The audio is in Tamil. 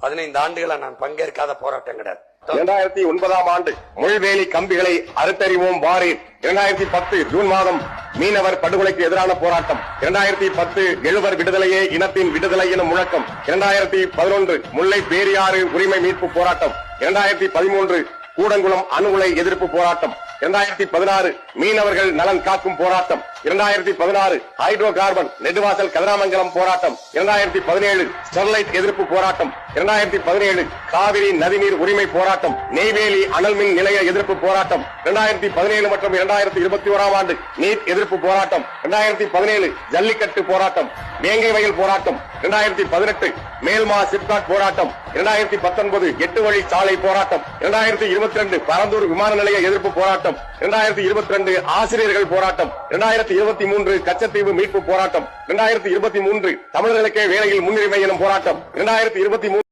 15 ஆண்டுகளா நான் பங்கேற்காத போராட்டம் கிடையாது. 2009ஆம் ஆண்டு முள்வேலி கம்பிகளை அறுத்தறிவோம் வாரீர். 2010 ஜூன் மாதம் மீனவர் படுகொலைக்கு எதிரான போராட்டம். 2010 எழுவர் விடுதலையே இனத்தின் விடுதலை எனும் முழக்கம். 2011 முல்லை பேரியாறு உரிமை மீட்பு போராட்டம். 2013 கூடங்குளம் அணு உலை எதிர்ப்பு போராட்டம். 2016 மீனவர்கள் நலன் காக்கும் போராட்டம். 2016 ஹைட்ரோ கார்பன் நெடுவாசல் கதிராமங்கலம் போராட்டம். 2017 ஸ்டெர்லைட் எதிர்ப்பு போராட்டம். 2017 காவிரி நதிநீர் உரிமை போராட்டம். நெய்வேலி அனல் மின் நிலைய எதிர்ப்பு போராட்டம். 2017 மற்றும் 2021ஆம் ஆண்டு நீட் எதிர்ப்பு போராட்டம். 2017 ஜல்லிக்கட்டு போராட்டம். வேங்கை வயல் போராட்டம். 2018 மேல்மா சிப்காட் போராட்டம். 2019 8 வழி சாலை போராட்டம். 2022 பரந்தூர் விமான நிலைய எதிர்ப்பு போராட்டம். 2022 ஆசிரியர்கள் போராட்டம். 2023 கச்சத்தீவு மீட்பு போராட்டம். 2023 தமிழர்களுக்கே வேலையில் முன்னுரிமை எனும் போராட்டம். 2023